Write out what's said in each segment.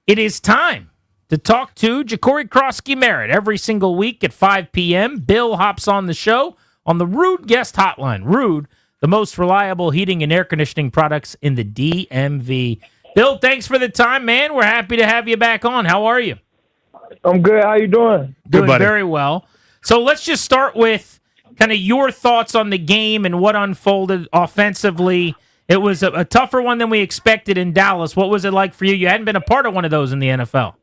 It is time to talk to Jacory Croskey-Merritt every single week at 5 p.m. Bill hops on the show on the Rude Guest Hotline. Rude, the most reliable heating and air conditioning products in the DMV. Bill, thanks for the time, man. We're happy to have you back on. How are you? I'm good. How you doing? Doing very well. So let's just start with kind of your thoughts on the game and what unfolded offensively. It was a tougher one than we expected in Dallas. What was it like for you? You hadn't been a part of one of those in the NFL.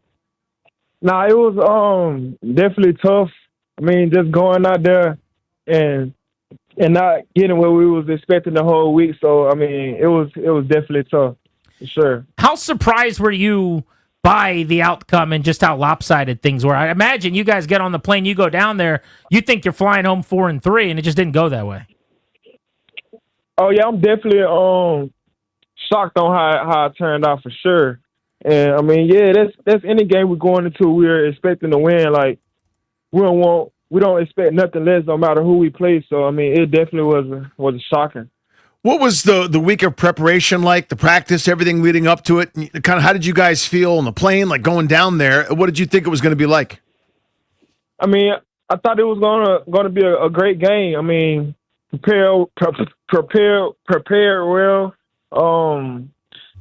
Nah, it was definitely tough. I mean, just going out there and not getting what we was expecting the whole week. So I mean, it was definitely tough, for sure. How surprised were you by the outcome and just how lopsided things were? I imagine you guys get on the plane, you go down there, you think you're flying home 4-3, and it just didn't go that way. Oh yeah, I'm definitely shocked on how it turned out, for sure. And I mean, yeah, that's any game we're going into, we're expecting to win. Like we don't expect nothing less, no matter who we play. So I mean, it definitely was shocking. What was the week of preparation like? The practice, everything leading up to it. Kind of, how did you guys feel on the plane, like going down there? What did you think it was going to be like? I mean, I thought it was gonna be a great game. I mean, prepared well.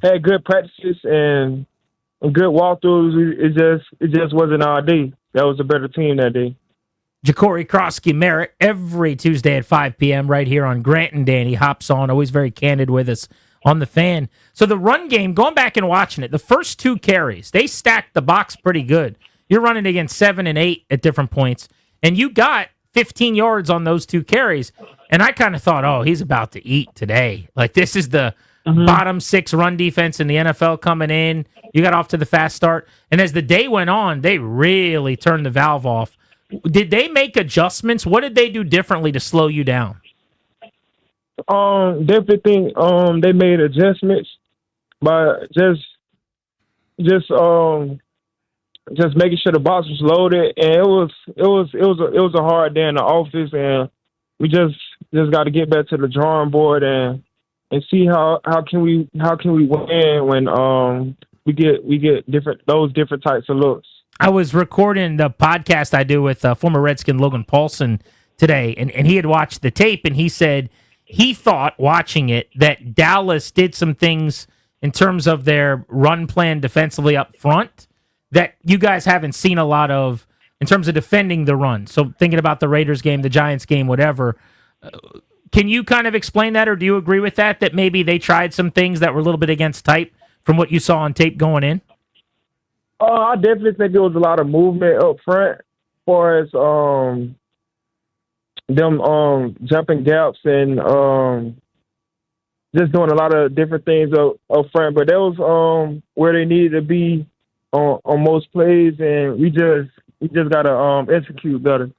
Had good practices and good walkthroughs. It just wasn't our day. That was a better team that day. Jacory Croskey-Merritt every Tuesday at 5 p.m. right here on Grant and Danny. Hops on, always very candid with us on the Fan. So the run game, going back and watching it, the first two carries, they stacked the box pretty good. You're running against 7 and 8 at different points, and you got 15 yards on those two carries. And I kind of thought, oh, he's about to eat today. Like, this is the bottom 6 run defense in the NFL coming in. You got off to the fast start. And as the day went on, they really turned the valve off. Did they make adjustments? What did they do differently to slow you down? Definitely think they made adjustments by just making sure the box was loaded, and it was a hard day in the office, and we just got to get back to the drawing board and see how can we win when we get those different types of looks. I was recording the podcast I do with former Redskin Logan Paulson today, and he had watched the tape, and he said he thought, watching it, that Dallas did some things in terms of their run plan defensively up front that you guys haven't seen a lot of in terms of defending the run. So thinking about the Raiders game, the Giants game, whatever, can you kind of explain that, or do you agree with that maybe they tried some things that were a little bit against type from what you saw on tape going in? I definitely think there was a lot of movement up front, as far as them jumping gaps and just doing a lot of different things up front. But that was where they needed to be on most plays, and we just gotta execute better.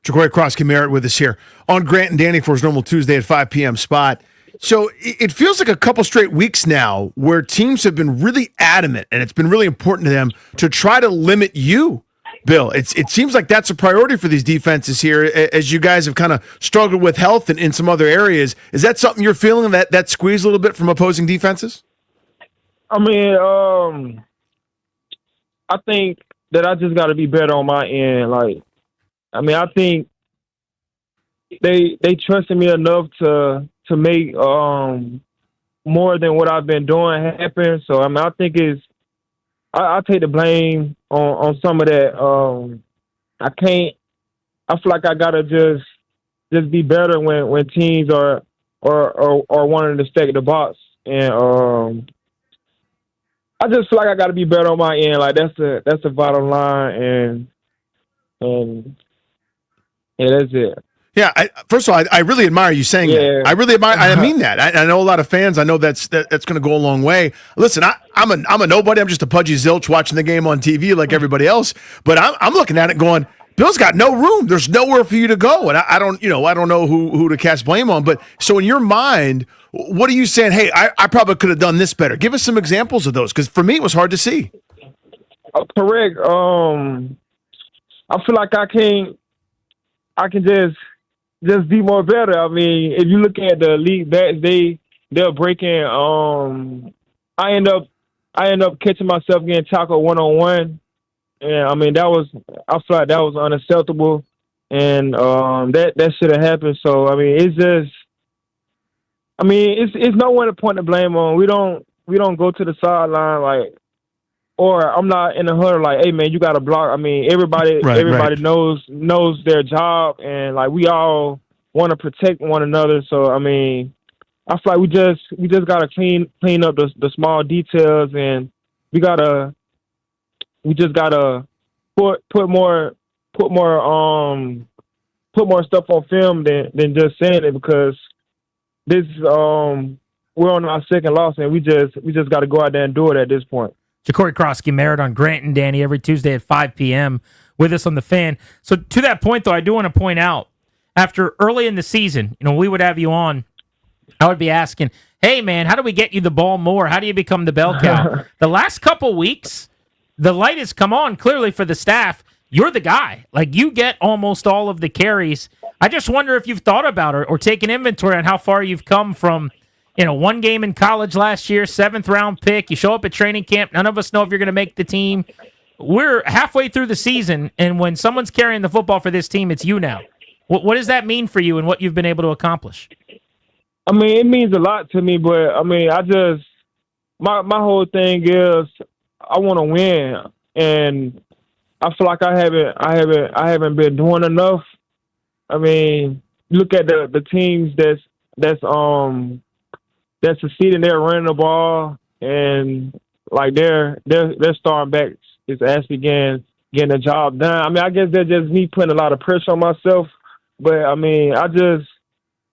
Jacory Croskey-Merritt with us here on Grant and Danny for his normal Tuesday at 5 p.m. spot. So it feels like a couple straight weeks now where teams have been really adamant, and it's been really important to them to try to limit you, Bill. It seems like that's a priority for these defenses here, as you guys have kind of struggled with health and in some other areas. Is that something you're feeling, that squeeze a little bit from opposing defenses? I mean, I think that I just got to be better on my end. Like, I mean, I think they trusted me enough to make more than what I've been doing happen. So I mean, I think I take the blame on some of that. I feel like I gotta just be better when teams are wanting to stack the box, and I just feel like I gotta be better on my end. Like that's the bottom line, and that's it. Yeah, first of all, I really admire you saying that. I really admire. I mean that. I know a lot of fans. I know that's going to go a long way. Listen, I'm a nobody. I'm just a pudgy zilch watching the game on TV like everybody else. But I'm looking at it going, Bill's got no room. There's nowhere for you to go. And I don't know who to cast blame on. But so in your mind, what are you saying? Hey, I probably could have done this better. Give us some examples of those, because for me it was hard to see. Correct. I feel like I can just be more better. I mean, if you look at the league backs, they're breaking. I end up I ended up catching myself getting tackled 1-on-1. And I mean, I feel like that was unacceptable. And that should have happened. So I mean, it's no one to point the blame on. We don't go to the sideline like, or I'm not in a huddle like, hey man, you got to block. I mean, everybody knows their job, and like we all want to protect one another. So I mean, I feel like we just gotta clean up the small details, and we just gotta put more stuff on film than just saying it, because this we're on our second loss, and we just got to go out there and do it at this point. Jacory Croskey-Merritt on Grant and Danny every Tuesday at 5 p.m. with us on the Fan. So to that point, though, I do want to point out, after early in the season, we would have you on, I would be asking, hey, man, how do we get you the ball more? How do you become the bell cow? The last couple weeks, the light has come on clearly for the staff. You're the guy. Like, you get almost all of the carries. I just wonder if you've thought about or taken inventory on how far you've come from, one game in college last year, 7th-round pick. You show up at training camp. None of us know if you're going to make the team. We're halfway through the season, and when someone's carrying the football for this team, it's you now. What does that mean for you and what you've been able to accomplish? I mean, it means a lot to me, but I mean, my whole thing is I want to win, and I feel like I haven't been doing enough. I mean, look at the teams that's succeeding. They're running the ball, and like their starting backs is actually getting the job done. I mean, I guess that's just me putting a lot of pressure on myself, but I mean,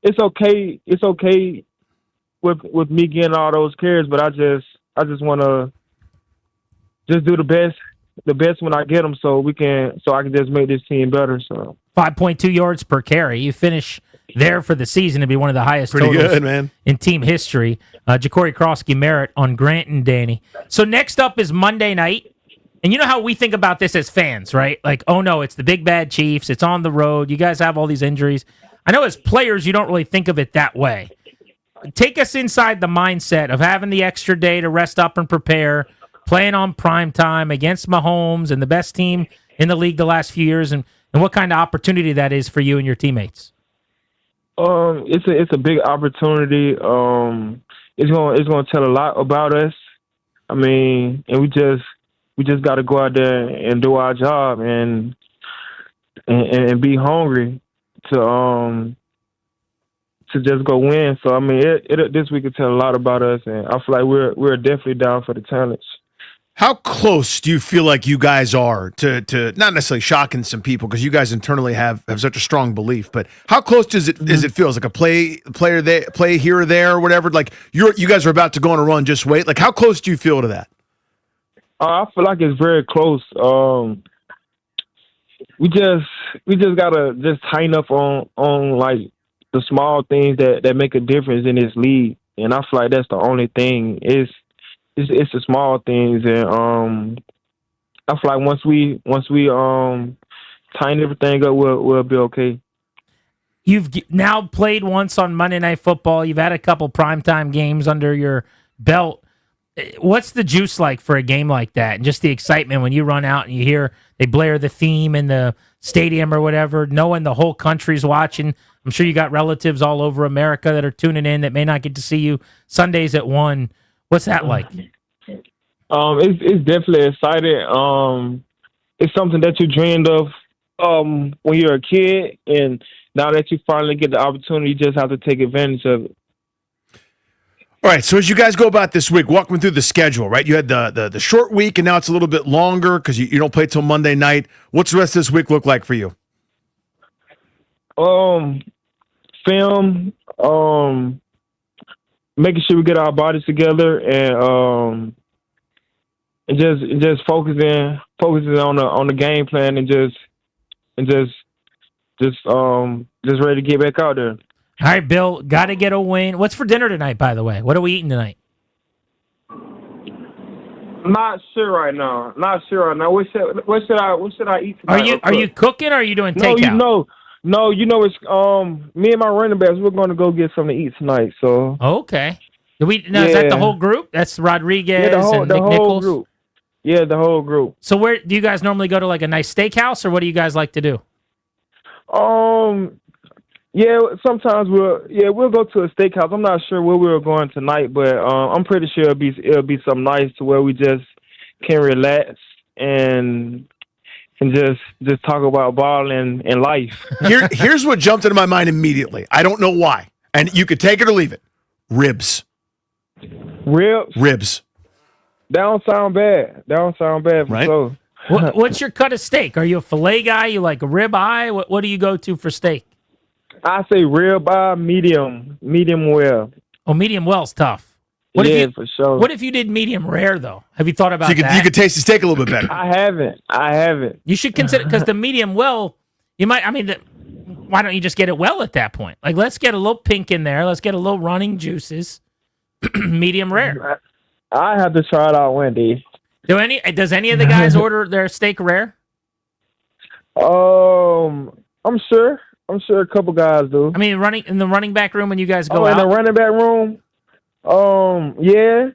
it's okay. It's okay with me getting all those carries, but I just want to just do the best when I get them, so I can just make this team better. So 5.2 yards per carry. You finish there for the season to be one of the highest Pretty totals good, man. in team history. Jacory Croskey-Merritt on Grant and Danny. So next up is Monday night. And you know how we think about this as fans, right? Like, oh no, it's the big bad Chiefs. It's on the road. You guys have all these injuries. I know as players, you don't really think of it that way. Take us inside the mindset of having the extra day to rest up and prepare, playing on prime time against Mahomes and the best team in the league the last few years, and what kind of opportunity that is for you and your teammates. It's a big opportunity. It's gonna tell a lot about us. I mean, and we just got to go out there and do our job and be hungry to just go win. So I mean, this week will tell a lot about us, and I feel like we're definitely down for the talents. How close do you feel like you guys are to not necessarily shocking some people, because you guys internally have such a strong belief, but how close does it feel? Like a play here or there or whatever? Like you guys are about to go on a run, just wait. Like, how close do you feel to that? I feel like it's very close. We just gotta just tighten up on like the small things that make a difference in this league, and I feel like that's the only thing. It's the small things, and I feel like once we tighten everything up, we'll be okay. You've now played once on Monday Night Football. You've had a couple primetime games under your belt. What's the juice like for a game like that, and just the excitement when you run out and you hear they blare the theme in the stadium or whatever, knowing the whole country's watching? I'm sure you got relatives all over America that are tuning in that may not get to see you Sundays at 1. What's that like? It's definitely exciting. It's something that you dreamed of when you're a kid, and now that you finally get the opportunity, you just have to take advantage of it. All right, so as you guys go about this week, walk me through the schedule, right? You had the short week, and now it's a little bit longer because you don't play till Monday night. What's the rest of this week look like for you? Film, making sure we get our bodies together, and just focusing on the game plan, and just ready to get back out there. All right, Bill, got to get a win. What's for dinner tonight, by the way? What are we eating tonight? Not sure right now. What should I eat tonight? Are you cooking or are you doing takeout? No, it's me and my running backs. We're going to go get something to eat tonight. So okay, Is that the whole group? That's Rodriguez and Nick whole Nichols? Group. Yeah, the whole group. So where do you guys normally go to, like a nice steakhouse, or what do you guys like to do? Yeah, sometimes we'll go to a steakhouse. I'm not sure where we're going tonight, but I'm pretty sure it'll be something nice to where we just can relax and just talk about ball and life. Here's what jumped into my mind immediately. I don't know why, and you could take it or leave it. Ribs. Ribs. That don't sound bad. Right? So. What's your cut of steak? Are you a filet guy? You like a rib eye? What do you go to for steak? I say rib eye, medium well. Oh, medium well's tough. For sure. What if you did medium rare, though? Have you thought about that? You could taste the steak a little bit better. I haven't. You should consider, because the medium well, you might, why don't you just get it well at that point? Like, let's get a little pink in there. Let's get a little running juices. Medium rare. I have to try it out one day. Does any of the guys order their steak rare? I'm sure a couple guys do. I mean, in the running back room when you guys go out? In the running back room? Yeah.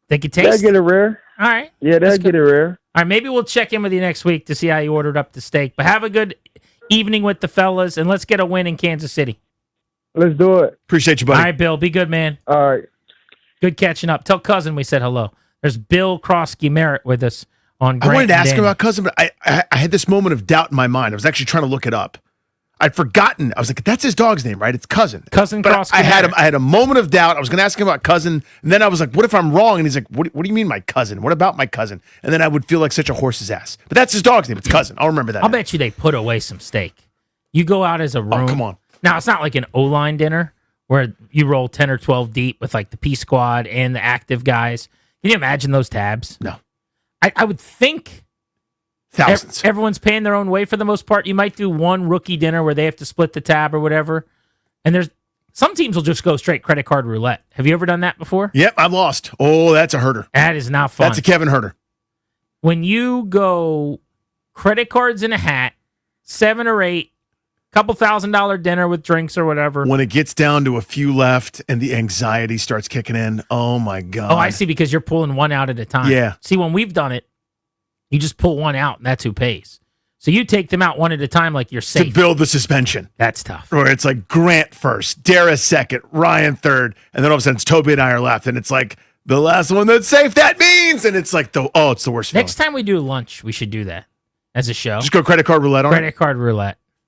They could taste? They'll get it rare. All right. Yeah, they'll get it rare. All right, maybe we'll check in with you next week to see how you ordered up the steak. But have a good evening with the fellas, and let's get a win in Kansas City. Let's do it. Appreciate you, buddy. All right, Bill. Be good, man. All right. Good catching up. Tell Cousin we said hello. There's Bill Croskey-Merritt with us on Grant. I wanted to ask him about Cousin, but I had this moment of doubt in my mind. I was actually trying to look it up. I'd forgotten. I was like, that's his dog's name, right? It's Cousin. Cousin Croskey. I had a moment of doubt. I was going to ask him about Cousin, and then I was like, what if I'm wrong? And he's like, what do you mean my cousin? What about my cousin? And then I would feel like such a horse's ass. But that's his dog's name. It's Cousin. I'll remember that. I'll bet you they put away some steak. You go out as a room. Oh, come on. Now, it's not like an O-line dinner where you roll 10 or 12 deep with like the P squad and the active guys. Can you imagine those tabs? No. I would think thousands. Everyone's paying their own way for the most part. You might do one rookie dinner where they have to split the tab or whatever. And there's some teams will just go straight credit card roulette. Have you ever done that before? Yep, I've lost. Oh, that's a herder. That is not fun. That's a Kevin herder. When you go credit cards in a hat, 7 or 8, couple $1,000 dinner with drinks or whatever. When it gets down to a few left and the anxiety starts kicking in, oh my God. Oh, I see, because you're pulling one out at a time. Yeah. See, when we've done it, you just pull one out and that's who pays. So you take them out one at a time like you're safe. To build the suspension. That's tough. Or it's like Grant first, Dara second, Ryan third, and then all of a sudden it's Toby and I are left, and it's like the last one that's safe, that means, and it's like, it's the worst feeling. Next time we do lunch, we should do that as a show. Just go credit card roulette on Credit card roulette.